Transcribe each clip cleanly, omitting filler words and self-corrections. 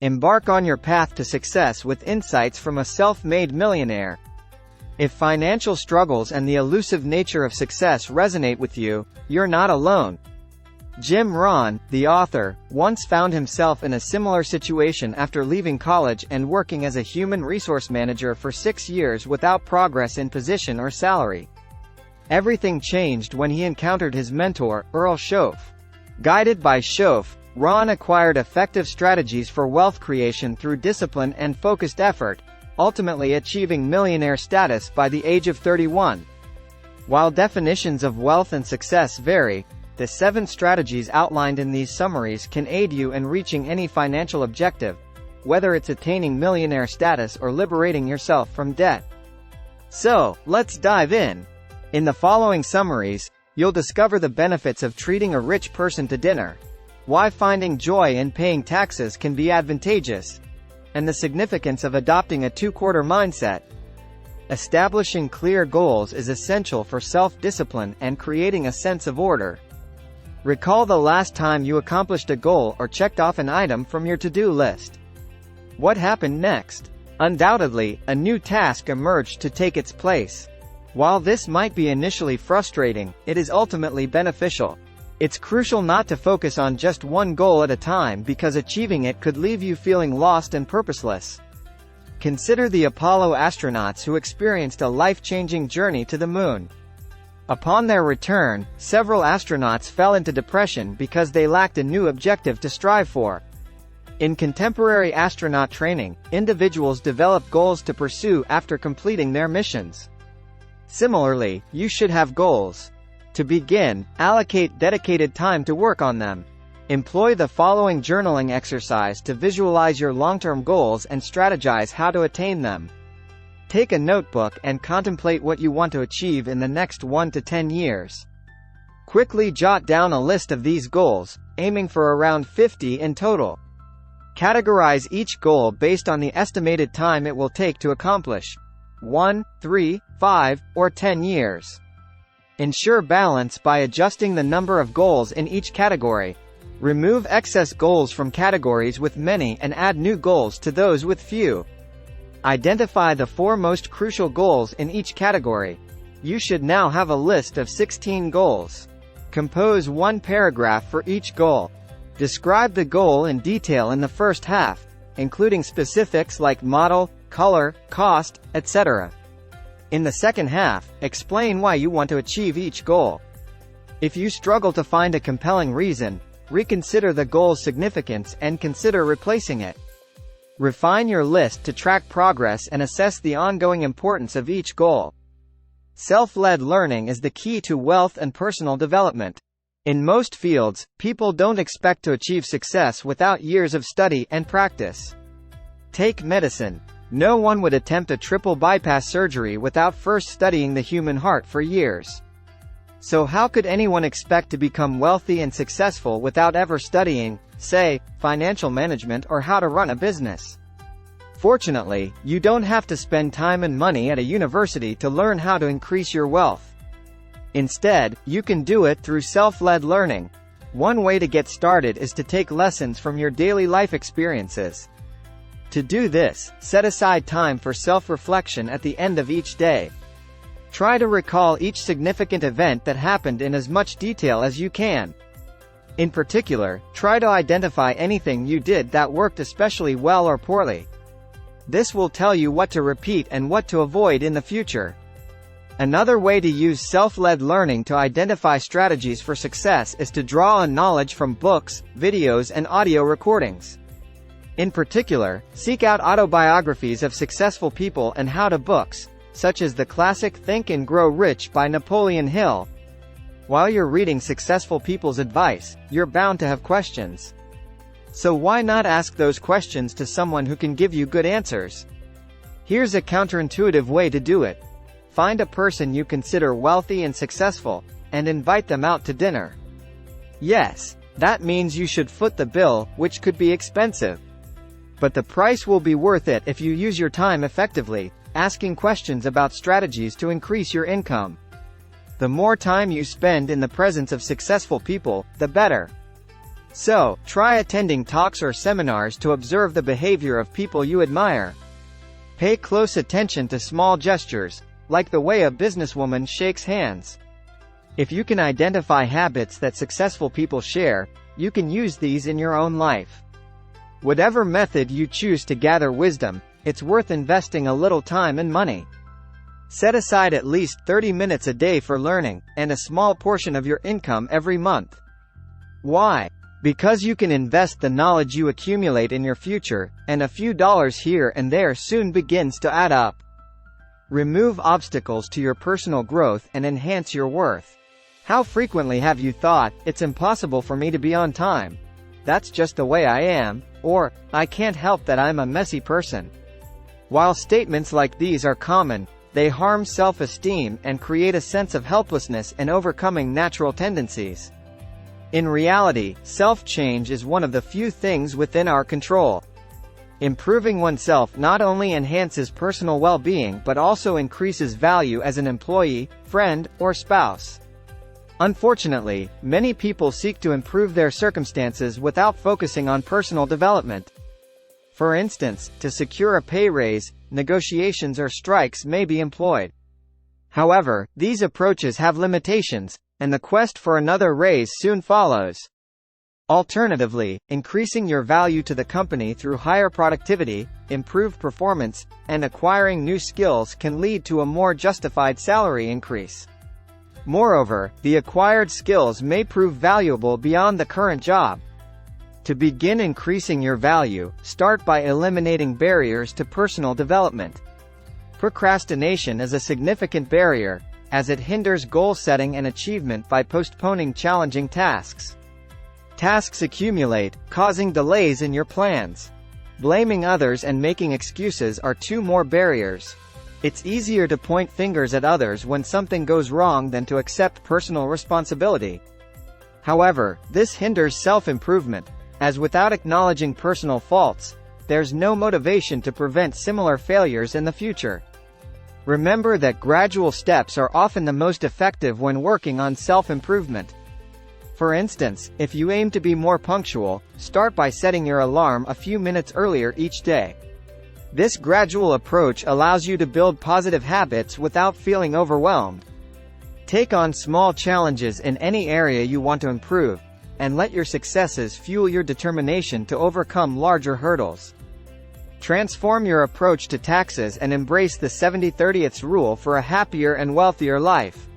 Embark on your path to success with insights from a self-made millionaire. If financial struggles and the elusive nature of success resonate with you, you're not alone. Jim Rohn, the author, once found himself in a similar situation after leaving college and working as a human resource manager for 6 years without progress in position or salary. Everything changed when he encountered his mentor, Earl Shoaff. Guided by Shoaff, Rohn acquired effective strategies for wealth creation through discipline and focused effort, ultimately achieving millionaire status by the age of 31. While definitions of wealth and success vary, the 7 strategies outlined in these summaries can aid you in reaching any financial objective, whether it's attaining millionaire status or liberating yourself from debt. So, let's dive in. In the following summaries, you'll discover the benefits of treating a rich person to dinner, why finding joy in paying taxes can be advantageous, and the significance of adopting a 2-quarter mindset. Establishing clear goals is essential for self-discipline and creating a sense of order. Recall the last time you accomplished a goal or checked off an item from your to-do list. What happened next? Undoubtedly, a new task emerged to take its place. While this might be initially frustrating, it is ultimately beneficial. It's crucial not to focus on just one goal at a time because achieving it could leave you feeling lost and purposeless. Consider the Apollo astronauts who experienced a life-changing journey to the moon. Upon their return, several astronauts fell into depression because they lacked a new objective to strive for. In contemporary astronaut training, individuals develop goals to pursue after completing their missions. Similarly, you should have goals. To begin, allocate dedicated time to work on them. Employ the following journaling exercise to visualize your long-term goals and strategize how to attain them. Take a notebook and contemplate what you want to achieve in the next 1 to 10 years. Quickly jot down a list of these goals, aiming for around 50 in total. Categorize each goal based on the estimated time it will take to accomplish: 1, 3, 5, or 10 years. Ensure balance by adjusting the number of goals in each category. Remove excess goals from categories with many and add new goals to those with few. Identify the 4 most crucial goals in each category. You should now have a list of 16 goals. Compose 1 paragraph for each goal. Describe the goal in detail in the first half, including specifics like model, color, cost, etc. In the second half, explain why you want to achieve each goal. If you struggle to find a compelling reason, reconsider the goal's significance and consider replacing it. Refine your list to track progress and assess the ongoing importance of each goal. Self-led learning is the key to wealth and personal development. In most fields, people don't expect to achieve success without years of study and practice. Take medicine. No one would attempt a triple bypass surgery without first studying the human heart for years. So how could anyone expect to become wealthy and successful without ever studying, say, financial management or how to run a business? Fortunately, you don't have to spend time and money at a university to learn how to increase your wealth. Instead, you can do it through self-led learning. One way to get started is to take lessons from your daily life experiences. To do this, set aside time for self-reflection at the end of each day. Try to recall each significant event that happened in as much detail as you can. In particular, try to identify anything you did that worked especially well or poorly. This will tell you what to repeat and what to avoid in the future. Another way to use self-led learning to identify strategies for success is to draw on knowledge from books, videos, and audio recordings. In particular, seek out autobiographies of successful people and how-to books, such as the classic Think and Grow Rich by Napoleon Hill. While you're reading successful people's advice, you're bound to have questions. So why not ask those questions to someone who can give you good answers? Here's a counterintuitive way to do it. Find a person you consider wealthy and successful, and invite them out to dinner. Yes, that means you should foot the bill, which could be expensive. But the price will be worth it if you use your time effectively, asking questions about strategies to increase your income. The more time you spend in the presence of successful people, the better. So, try attending talks or seminars to observe the behavior of people you admire. Pay close attention to small gestures, like the way a businesswoman shakes hands. If you can identify habits that successful people share, you can use these in your own life. Whatever method you choose to gather wisdom, it's worth investing a little time and money. Set aside at least 30 minutes a day for learning, and a small portion of your income every month. Why? Because you can invest the knowledge you accumulate in your future, and a few dollars here and there soon begins to add up. Remove obstacles to your personal growth and enhance your worth. How frequently have you thought, "It's impossible for me to be on time. That's just the way I am," or, "I can't help that I'm a messy person"? While statements like these are common, they harm self-esteem and create a sense of helplessness in overcoming natural tendencies. In reality, self-change is one of the few things within our control. Improving oneself not only enhances personal well-being but also increases value as an employee, friend, or spouse. Unfortunately, many people seek to improve their circumstances without focusing on personal development. For instance, to secure a pay raise, negotiations or strikes may be employed. However, these approaches have limitations, and the quest for another raise soon follows. Alternatively, increasing your value to the company through higher productivity, improved performance, and acquiring new skills can lead to a more justified salary increase. Moreover, the acquired skills may prove valuable beyond the current job. To begin increasing your value, start by eliminating barriers to personal development. Procrastination is a significant barrier, as it hinders goal setting and achievement by postponing challenging tasks. Tasks accumulate, causing delays in your plans. Blaming others and making excuses are two more barriers. It's easier to point fingers at others when something goes wrong than to accept personal responsibility. However, this hinders self-improvement, as without acknowledging personal faults, there's no motivation to prevent similar failures in the future. Remember that gradual steps are often the most effective when working on self-improvement. For instance, if you aim to be more punctual, start by setting your alarm a few minutes earlier each day. This gradual approach allows you to build positive habits without feeling overwhelmed. Take on small challenges in any area you want to improve, and let your successes fuel your determination to overcome larger hurdles. Transform your approach to taxes and embrace the 70/30 rule for a happier and wealthier life.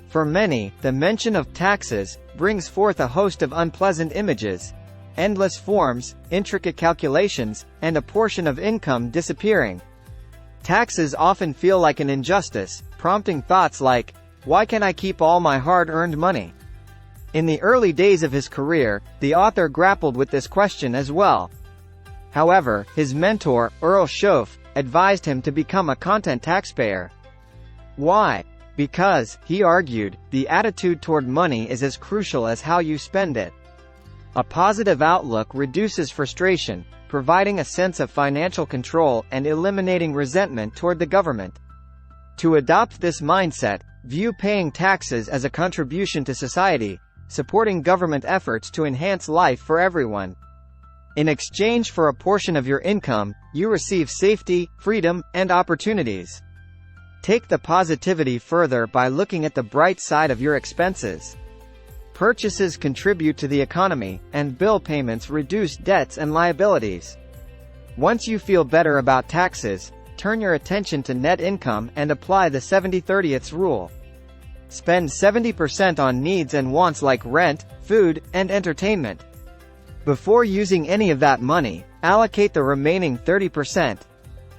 For many, the mention of taxes brings forth a host of unpleasant images: endless forms, intricate calculations, and a portion of income disappearing. Taxes often feel like an injustice, prompting thoughts like, "Why can't I keep all my hard-earned money?" In the early days of his career, the author grappled with this question as well. However, his mentor, Earl Schoaf, advised him to become a content taxpayer. Why? Because, he argued, the attitude toward money is as crucial as how you spend it. A positive outlook reduces frustration, providing a sense of financial control and eliminating resentment toward the government. To adopt this mindset, view paying taxes as a contribution to society, supporting government efforts to enhance life for everyone. In exchange for a portion of your income, you receive safety, freedom, and opportunities. Take the positivity further by looking at the bright side of your expenses. Purchases contribute to the economy, and bill payments reduce debts and liabilities. Once you feel better about taxes, turn your attention to net income and apply the 70/30 rule. Spend 70% on needs and wants like rent, food, and entertainment. Before using any of that money, allocate the remaining 30%.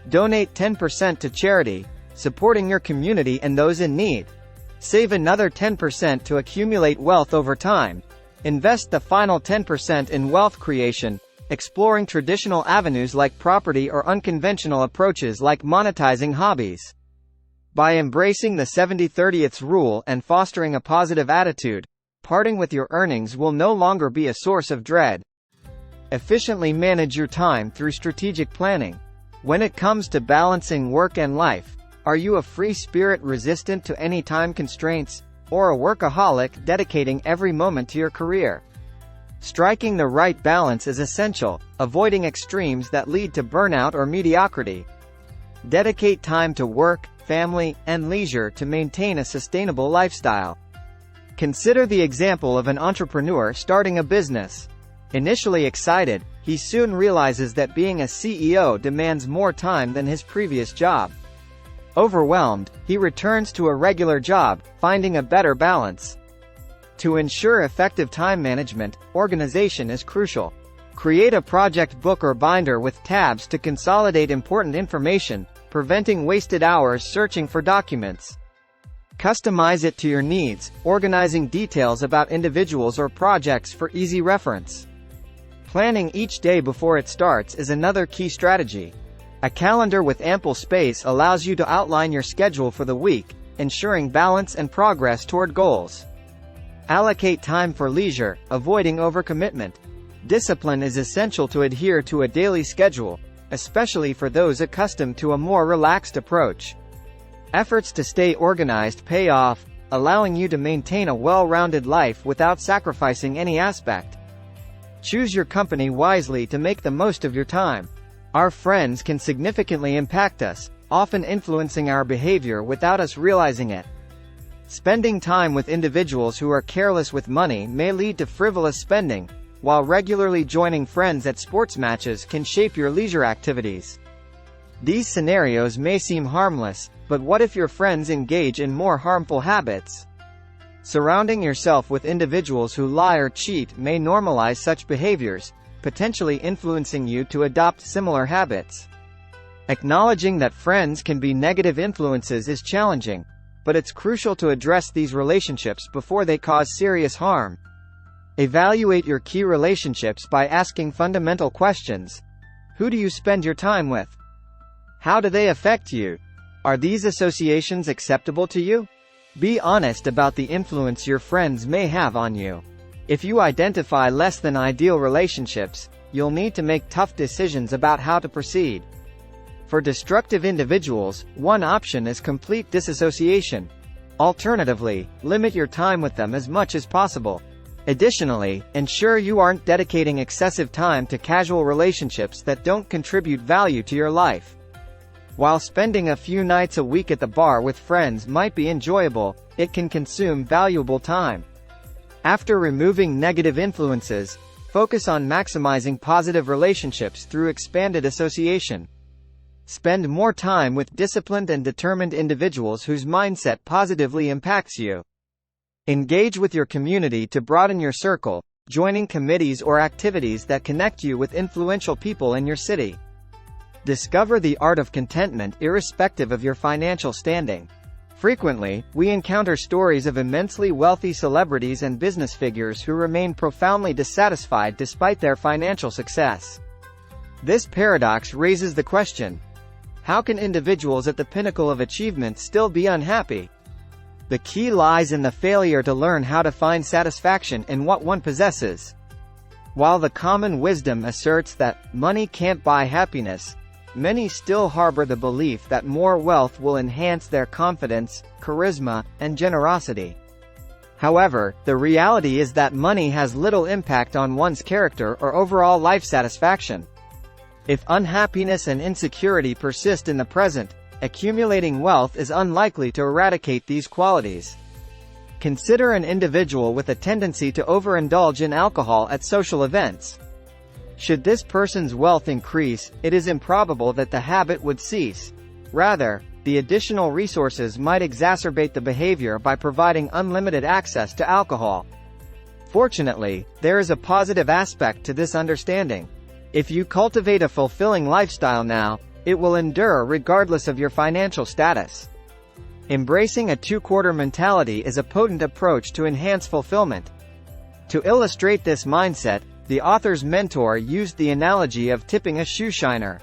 Donate 10% to charity, supporting your community and those in need. Save another 10% to accumulate wealth over time. Invest the final 10% in wealth creation, exploring traditional avenues like property or unconventional approaches like monetizing hobbies. By embracing the 70/30 rule and fostering a positive attitude, parting with your earnings will no longer be a source of dread. Efficiently manage your time through strategic planning. When it comes to balancing work and life, are you a free spirit resistant to any time constraints, or a workaholic dedicating every moment to your career? Striking the right balance is essential, avoiding extremes that lead to burnout or mediocrity. Dedicate time to work, family, and leisure to maintain a sustainable lifestyle. Consider the example of an entrepreneur starting a business. Initially excited, he soon realizes that being a CEO demands more time than his previous job. Overwhelmed, he returns to a regular job, finding a better balance. To ensure effective time management, organization is crucial. Create a project book or binder with tabs to consolidate important information, preventing wasted hours searching for documents. Customize it to your needs, organizing details about individuals or projects for easy reference. Planning each day before it starts is another key strategy. A calendar with ample space allows you to outline your schedule for the week, ensuring balance and progress toward goals. Allocate time for leisure, avoiding overcommitment. Discipline is essential to adhere to a daily schedule, especially for those accustomed to a more relaxed approach. Efforts to stay organized pay off, allowing you to maintain a well-rounded life without sacrificing any aspect. Choose your company wisely to make the most of your time. Our friends can significantly impact us, often influencing our behavior without us realizing it. Spending time with individuals who are careless with money may lead to frivolous spending, while regularly joining friends at sports matches can shape your leisure activities. These scenarios may seem harmless, but what if your friends engage in more harmful habits? Surrounding yourself with individuals who lie or cheat may normalize such behaviors, potentially influencing you to adopt similar habits. Acknowledging that friends can be negative influences is challenging, but it's crucial to address these relationships before they cause serious harm. Evaluate your key relationships by asking fundamental questions. Who do you spend your time with? How do they affect you? Are these associations acceptable to you? Be honest about the influence your friends may have on you. If you identify less than ideal relationships, you'll need to make tough decisions about how to proceed. For destructive individuals, one option is complete disassociation. Alternatively, limit your time with them as much as possible. Additionally, ensure you aren't dedicating excessive time to casual relationships that don't contribute value to your life. While spending a few nights a week at the bar with friends might be enjoyable, it can consume valuable time. After removing negative influences, focus on maximizing positive relationships through expanded association. Spend more time with disciplined and determined individuals whose mindset positively impacts you. Engage with your community to broaden your circle, joining committees or activities that connect you with influential people in your city. Discover the art of contentment irrespective of your financial standing. Frequently, we encounter stories of immensely wealthy celebrities and business figures who remain profoundly dissatisfied despite their financial success. This paradox raises the question: how can individuals at the pinnacle of achievement still be unhappy? The key lies in the failure to learn how to find satisfaction in what one possesses. While the common wisdom asserts that money can't buy happiness, many still harbor the belief that more wealth will enhance their confidence, charisma, and generosity. However, the reality is that money has little impact on one's character or overall life satisfaction. If unhappiness and insecurity persist in the present, accumulating wealth is unlikely to eradicate these qualities. Consider an individual with a tendency to overindulge in alcohol at social events. Should this person's wealth increase, it is improbable that the habit would cease. Rather, the additional resources might exacerbate the behavior by providing unlimited access to alcohol. Fortunately, there is a positive aspect to this understanding. If you cultivate a fulfilling lifestyle now, it will endure regardless of your financial status. Embracing a two-quarter mentality is a potent approach to enhance fulfillment. To illustrate this mindset, the author's mentor used the analogy of tipping a shoe shiner.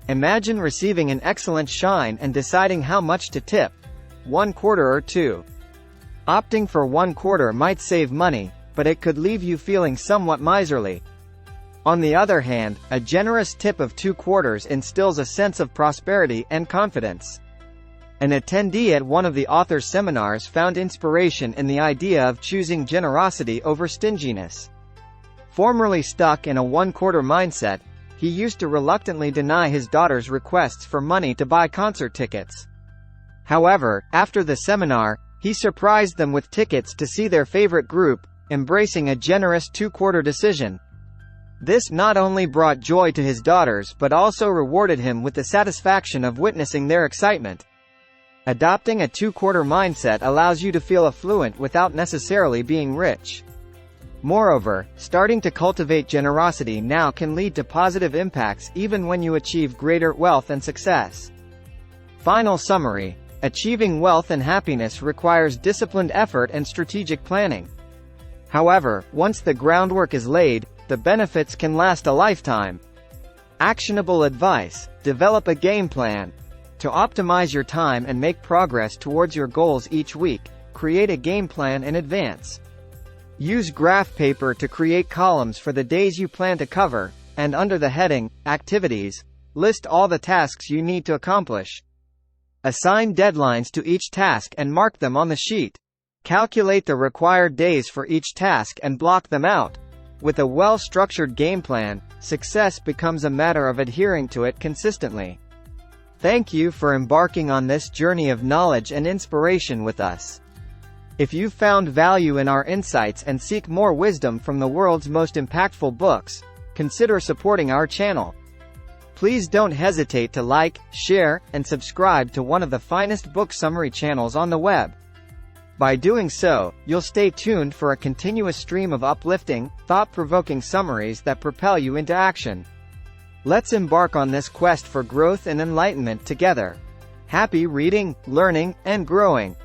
Imagine receiving an excellent shine and deciding how much to tip: 1/4 or 2. Opting for 1/4 might save money, but it could leave you feeling somewhat miserly. On the other hand, a generous tip of 2/4 instills a sense of prosperity and confidence. An attendee at one of the author's seminars found inspiration in the idea of choosing generosity over stinginess. Formerly stuck in a one-quarter mindset, he used to reluctantly deny his daughter's requests for money to buy concert tickets. However, after the seminar, he surprised them with tickets to see their favorite group, embracing a generous two-quarter decision. This not only brought joy to his daughters but also rewarded him with the satisfaction of witnessing their excitement. Adopting a two-quarter mindset allows you to feel affluent without necessarily being rich. Moreover, starting to cultivate generosity now can lead to positive impacts even when you achieve greater wealth and success. Final summary: achieving wealth and happiness requires disciplined effort and strategic planning. However, once the groundwork is laid, the benefits can last a lifetime. Actionable advice: develop a game plan. To optimize your time and make progress towards your goals each week, create a game plan in advance. Use graph paper to create columns for the days you plan to cover, and under the heading, Activities, list all the tasks you need to accomplish. Assign deadlines to each task and mark them on the sheet. Calculate the required days for each task and block them out. With a well-structured game plan, success becomes a matter of adhering to it consistently. Thank you for embarking on this journey of knowledge and inspiration with us. If you found value in our insights and seek more wisdom from the world's most impactful books, consider supporting our channel. Please don't hesitate to like, share, and subscribe to one of the finest book summary channels on the web. By doing so, you'll stay tuned for a continuous stream of uplifting, thought-provoking summaries that propel you into action. Let's embark on this quest for growth and enlightenment together. Happy reading, learning, and growing!